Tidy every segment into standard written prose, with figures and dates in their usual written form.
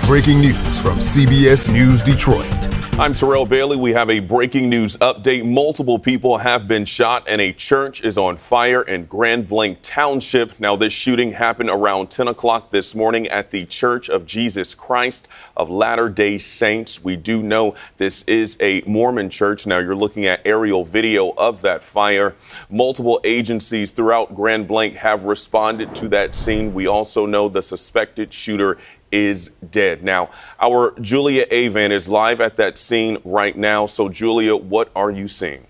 breaking news from CBS News Detroit. I'm Terrell Bailey. We have a breaking news update. Multiple people have been shot and a church is on fire in Grand Blanc Township. Now, this shooting happened around 10 o'clock this morning at the Church of Jesus Christ of Latter-day Saints. We do know this is a Mormon church. Now, you're looking at aerial video of that fire. Multiple agencies throughout Grand Blanc have responded to that scene. We also know the suspected shooter is dead. Now, our Julia Avan is live at that scene right now. So, Julia, what are you seeing?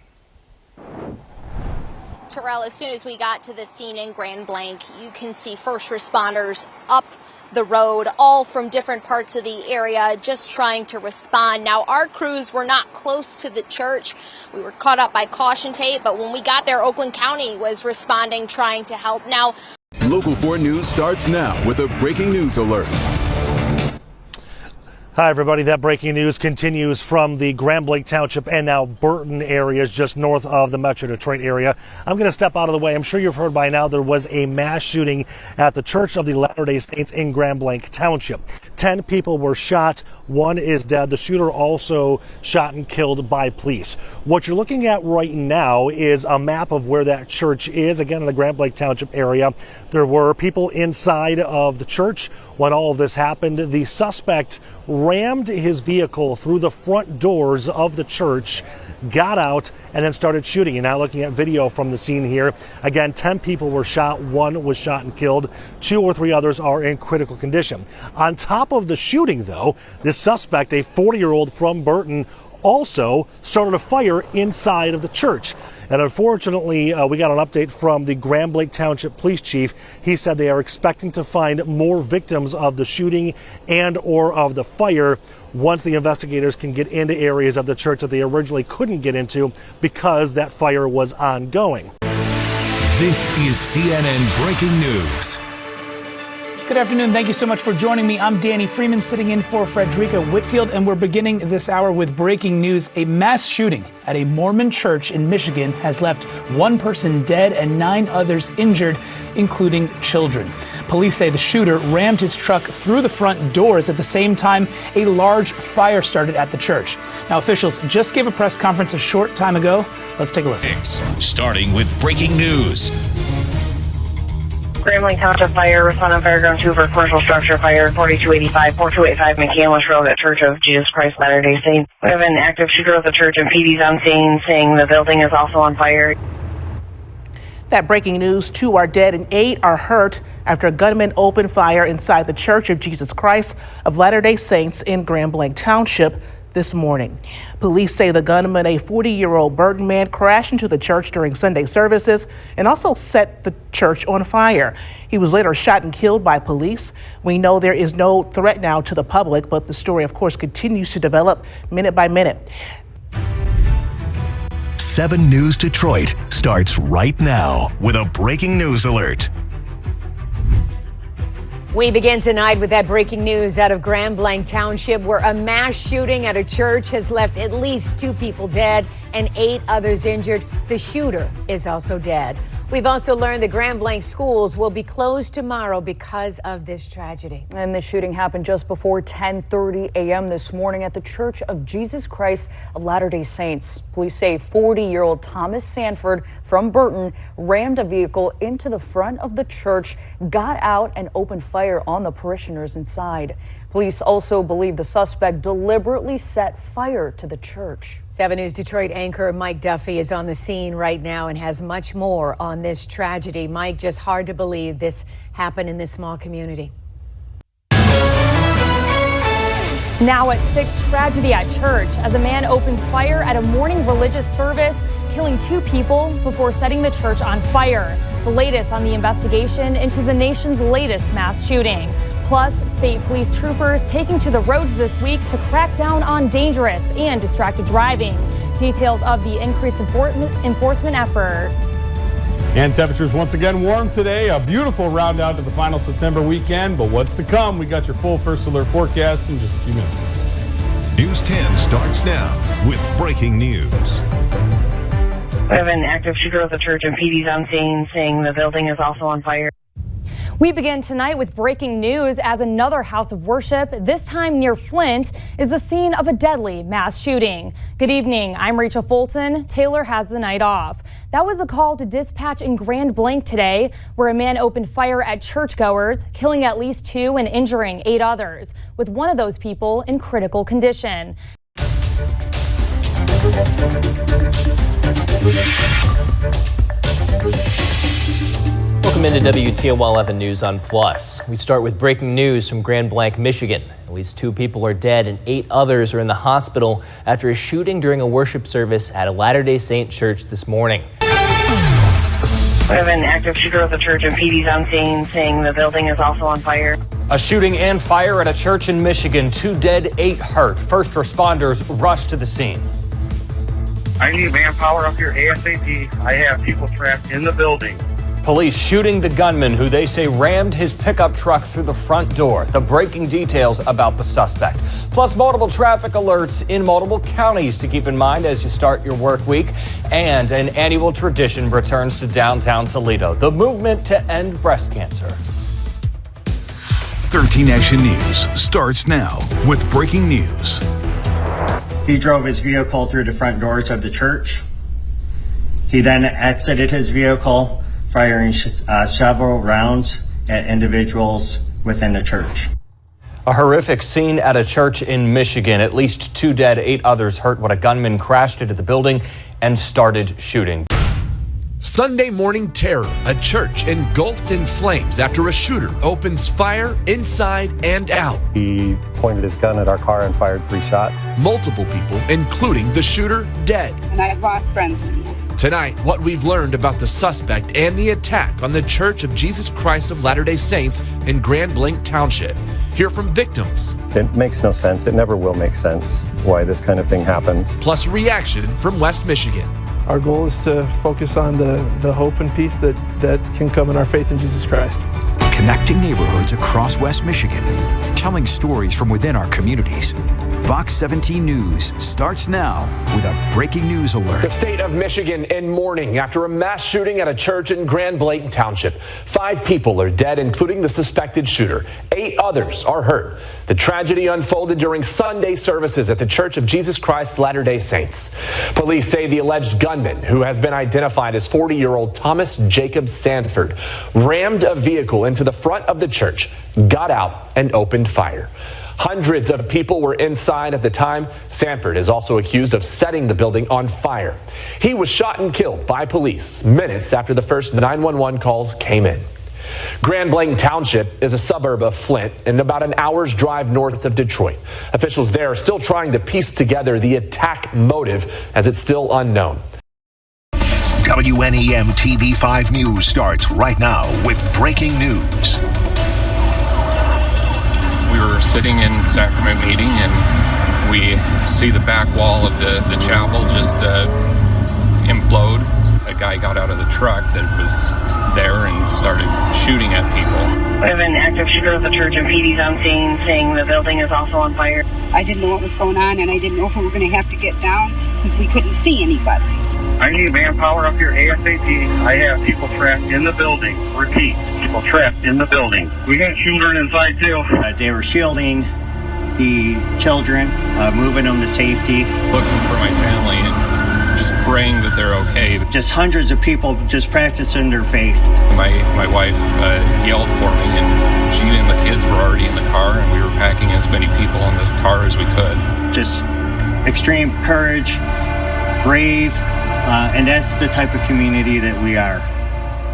Terrell, as soon as we got to the scene in Grand Blanc, you can see first responders up the road, all from different parts of the area, just trying to respond. Now, our crews were not close to the church. We were caught up by caution tape, but when we got there, Oakland County was responding, trying to help. Now, Local 4 News starts now with a breaking news alert. Hi, everybody. That breaking news continues from the Grand Blanc Township and now Burton areas just north of the Metro Detroit area. I'm going to step out of the way. I'm sure you've heard by now there was a mass shooting at the Church of the Latter-day Saints in Grand Blanc Township. 10 people were shot. 1 is dead. The shooter also shot and killed by police. What you're looking at right now is a map of where that church is. Again, in the Grand Blanc Township area, there were people inside of the church when all of this happened. The suspect rammed his vehicle through the front doors of the church, got out, and then started shooting. You're now looking at video from the scene here. Again, 10 people were shot. 1 was shot and killed. 2 or 3 others are in critical condition. On top of the shooting, though, this suspect, a 40-year-old from Burton, also started a fire inside of the church. And unfortunately, we got an update from the Grand Blanc Township Police Chief. He said they are expecting to find more victims of the shooting and or of the fire once the investigators can get into areas of the church that they originally couldn't get into because that fire was ongoing. This is CNN Breaking News. Good afternoon. Thank you so much for joining me. I'm Danny Freeman sitting in for Frederica Whitfield, and we're beginning this hour with breaking news. A mass shooting at a Mormon church in Michigan has left 1 person dead and 9 others injured, including children. Police say the shooter rammed his truck through the front doors. At the same time, a large fire started at the church. Now, officials just gave a press conference a short time ago. Let's take a listen. Starting with breaking news. Grand Blanc Township Fire, respond on Fairground 2 for commercial structure fire, 4285, 4285 McCandless Road at Church of Jesus Christ Latter-day Saints. We have an active shooter at the church and PD's on scene saying the building is also on fire. That breaking news, 2 are dead and 8 are hurt after a gunman opened fire inside the Church of Jesus Christ of Latter-day Saints in Grand Blanc Township this morning. Police say the gunman, a 40-year-old Burton man, crashed into the church during Sunday services and also set the church on fire. He was later shot and killed by police. We know there is no threat now to the public, but the story, of course, continues to develop minute by minute. 7 News Detroit starts right now with a breaking news alert. We begin tonight with that breaking news out of Grand Blanc Township, where a mass shooting at a church has left at least 2 people dead and 8 others injured. The shooter is also dead. We've also learned the Grand Blanc schools will be closed tomorrow because of this tragedy. And the shooting happened just before 10:30 a.m. this morning at the Church of Jesus Christ of Latter-day Saints. Police say 40-year-old Thomas Sanford from Burton rammed a vehicle into the front of the church, got out, and opened fire on the parishioners inside. Police also believe the suspect deliberately set fire to the church. 7 News Detroit anchor Mike Duffy is on the scene right now and has much more on this tragedy. Mike, just hard to believe this happened in this small community. Now at 6, tragedy at church as a man opens fire at a morning religious service, killing 2 people before setting the church on fire. The latest on the investigation into the nation's latest mass shooting. Plus, state police troopers taking to the roads this week to crack down on dangerous and distracted driving. Details of the increased enforcement effort. And temperatures once again warm today. A beautiful round out to the final September weekend. But what's to come? We got your full First Alert forecast in just a few minutes. News 10 starts now with breaking news. We have an active shooter at the church and PD's on scene saying the building is also on fire. We begin tonight with breaking news as another house of worship, this time near Flint, is the scene of a deadly mass shooting. Good evening, I'm Rachel Fulton. Taylor has the night off. That was a call to dispatch in Grand Blanc today, where a man opened fire at churchgoers, killing at least 2 and injuring 8 others, with one of those people in critical condition. Welcome into WTOL 11 News on Plus. We start with breaking news from Grand Blanc, Michigan. At least 2 people are dead and 8 others are in the hospital after a shooting during a worship service at a Latter-day Saint church this morning. We have an active shooter at the church and PD's on scene saying the building is also on fire. A shooting and fire at a church in Michigan. 2 dead, 8 hurt. First responders rushed to the scene. I need manpower up here ASAP. I have people trapped in the building. Police shooting the gunman who they say rammed his pickup truck through the front door. The breaking details about the suspect. Plus multiple traffic alerts in multiple counties to keep in mind as you start your work week. And an annual tradition returns to downtown Toledo. The movement to end breast cancer. 13 Action News starts now with breaking news. He drove his vehicle through the front doors of the church. He then exited his vehicle, firing several rounds at individuals within the church. A horrific scene at a church in Michigan. At least 2 dead, 8 others hurt when a gunman crashed into the building and started shooting. Sunday morning terror. A church engulfed in flames after a shooter opens fire inside and out. He pointed his gun at our car and fired 3 shots. Multiple people, including the shooter, dead. And I have lost friends in there. Tonight, what we've learned about the suspect and the attack on the Church of Jesus Christ of Latter-day Saints in Grand Blanc Township. Hear from victims. It makes no sense. It never will make sense why this kind of thing happens. Plus reaction from West Michigan. Our goal is to focus on the hope and peace that can come in our faith in Jesus Christ. Connecting neighborhoods across West Michigan, telling stories from within our communities. Fox 17 News starts now with a breaking news alert. The state of Michigan in mourning after a mass shooting at a church in Grand Blanc Township. 5 people are dead, including the suspected shooter. 8 others are hurt. The tragedy unfolded during Sunday services at the Church of Jesus Christ Latter-day Saints. Police say the alleged gunman, who has been identified as 40-year-old Thomas Jacob Sanford, rammed a vehicle into the front of the church, got out, and opened fire. Hundreds of people were inside at the time. Sanford is also accused of setting the building on fire. He was shot and killed by police minutes after the first 911 calls came in. Grand Blanc Township is a suburb of Flint and about an hour's drive north of Detroit. Officials there are still trying to piece together the attack motive as it's still unknown. WNEM TV5 News starts right now with breaking news. We were sitting in sacrament meeting and we see the back wall of the chapel just implode. A guy got out of the truck that was there and started shooting at people. We have an active shooter at the church and PD's on scene saying the building is also on fire. I didn't know what was going on, and I didn't know if we were going to have to get down because we couldn't see anybody. I need manpower up here ASAP. I have people trapped in the building. Repeat, people trapped in the building. We got children inside too. They were shielding the children, moving them to safety. Looking for my family and just praying that they're okay. Just hundreds of people just practicing their faith. My wife yelled for me, and she and the kids were already in the car, and we were packing as many people in the car as we could. Just extreme courage, brave, and that's the type of community that we are.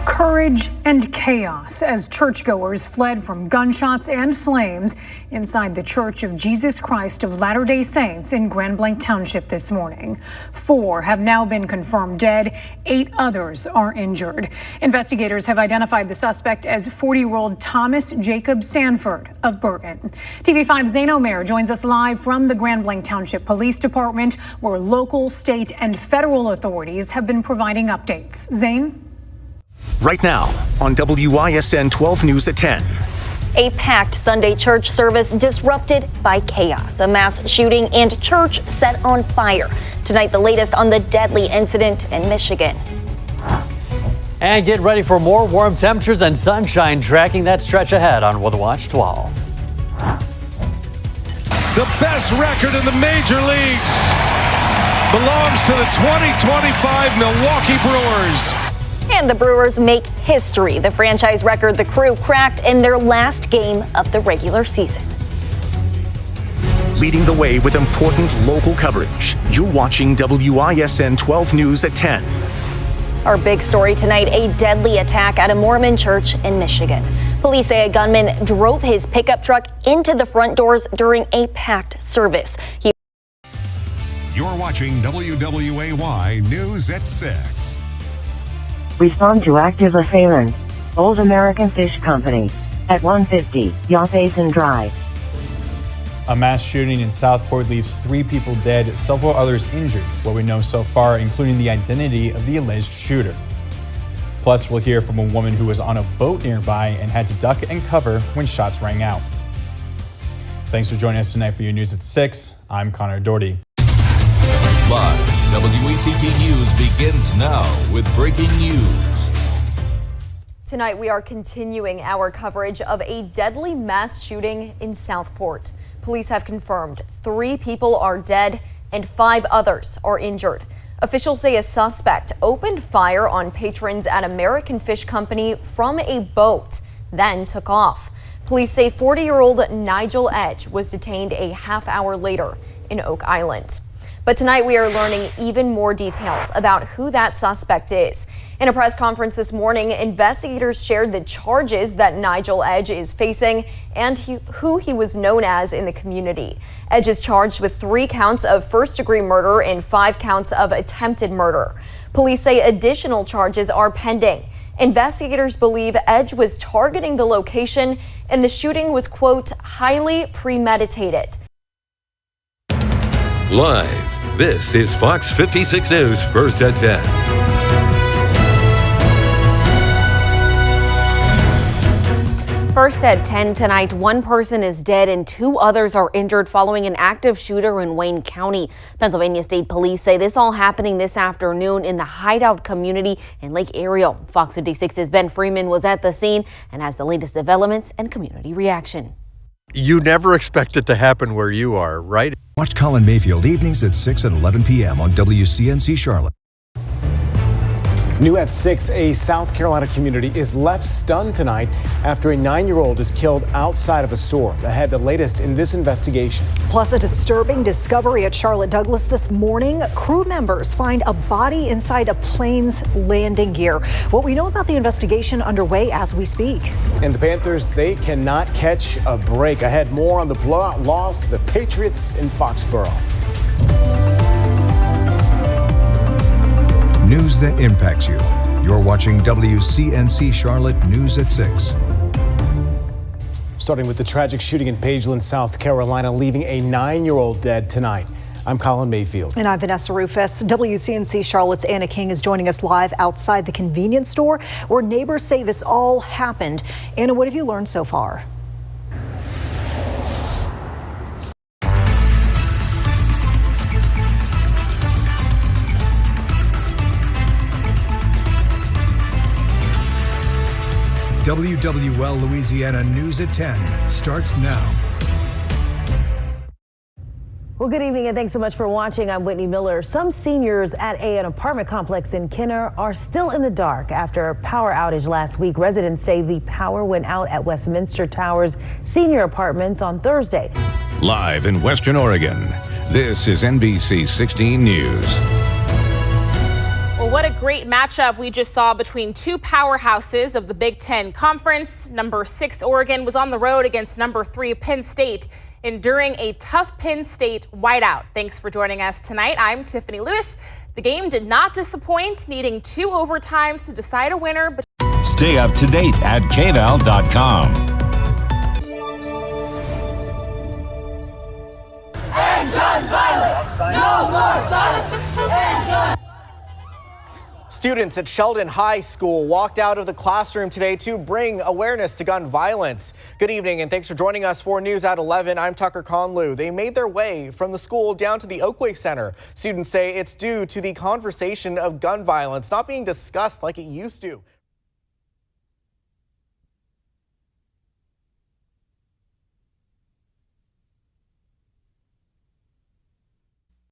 Courage and chaos as churchgoers fled from gunshots and flames inside the Church of Jesus Christ of Latter-day Saints in Grand Blanc Township this morning. 4 have now been confirmed dead. 8 others are injured. Investigators have identified the suspect as 40-year-old Thomas Jacob Sanford of Burton. TV5's Zane Omer joins us live from the Grand Blanc Township Police Department, where local, state, and federal authorities have been providing updates. Zane? Right now on WISN 12 News at 10. A packed Sunday church service disrupted by chaos. A mass shooting and church set on fire. Tonight, the latest on the deadly incident in Michigan. And get ready for more warm temperatures and sunshine, tracking that stretch ahead on Weather Watch 12. The best record in the major leagues belongs to the 2025 Milwaukee Brewers. And the Brewers make history. The franchise record the crew cracked in their last game of the regular season. Leading the way with important local coverage. You're watching WISN 12 News at 10. Our big story tonight, a deadly attack at a Mormon church in Michigan. Police say a gunman drove his pickup truck into the front doors during a packed service. You're watching WWAY News at 6. Respond to active assailant. Old American Fish Company. At 150 Yawfason Drive. A mass shooting in Southport leaves 3 people dead, several others injured. What we know so far, including the identity of the alleged shooter. Plus, we'll hear from a woman who was on a boat nearby and had to duck and cover when shots rang out. Thanks for joining us tonight for your news at 6. I'm Connor Doherty. Live, WECT News begins now with breaking news. Tonight, we are continuing our coverage of a deadly mass shooting in Southport. Police have confirmed 3 people are dead and 5 others are injured. Officials say a suspect opened fire on patrons at American Fish Company from a boat, then took off. Police say 40-year-old Nigel Edge was detained a half hour later in Oak Island. But tonight we are learning even more details about who that suspect is. In a press conference this morning, investigators shared the charges that Nigel Edge is facing and who he was known as in the community. Edge is charged with 3 counts of first-degree murder and 5 counts of attempted murder. Police say additional charges are pending. Investigators believe Edge was targeting the location and the shooting was, quote, highly premeditated. Live, this is Fox 56 News, first at 10. First at 10 tonight, 1 person is dead and 2 others are injured following an active shooter in Wayne County. Pennsylvania State Police say this all happening this afternoon in the Hideout community in Lake Ariel. Fox 56's Ben Freeman was at the scene and has the latest developments and community reaction. You never expect it to happen where you are, right? Watch Colin Mayfield evenings at 6 and 11 p.m. on WCNC Charlotte. New at 6, a South Carolina community is left stunned tonight after a 9-year-old is killed outside of a store. Ahead, the latest in this investigation. Plus, a disturbing discovery at Charlotte Douglas this morning. Crew members find a body inside a plane's landing gear. What we know about the investigation underway as we speak. And the Panthers, they cannot catch a break. Ahead, more on the blowout loss to the Patriots in Foxborough. News that impacts you. You're watching WCNC Charlotte News at 6. Starting with the tragic shooting in Pageland, South Carolina, leaving a 9-year-old dead tonight. I'm Colin Mayfield. And I'm Vanessa Rufus. WCNC Charlotte's Anna King is joining us live outside the convenience store where neighbors say this all happened. Anna, what have you learned so far? WWL Louisiana News at 10 starts now. Well, good evening and thanks so much for watching. I'm Whitney Miller. Some seniors at an apartment complex in Kenner are still in the dark after a power outage last week. Residents say the power went out at Westminster Towers senior apartments on Thursday. Live in Western Oregon, this is NBC 16 News. Well, what a great matchup we just saw between 2 powerhouses of the Big Ten Conference. Number 6 Oregon was on the road against number 3 Penn State, enduring a tough Penn State whiteout. Thanks for joining us tonight. I'm Tiffany Lewis. The game did not disappoint, needing 2 overtimes to decide a winner. But Stay up to date at kval.com. End gun violence! No more silence! End gun! Students at Sheldon High School walked out of the classroom today to bring awareness to gun violence. Good evening and thanks for joining us for News at 11. I'm Tucker Conlou. They made their way from the school down to the Oakway Center. Students say it's due to the conversation of gun violence not being discussed like it used to.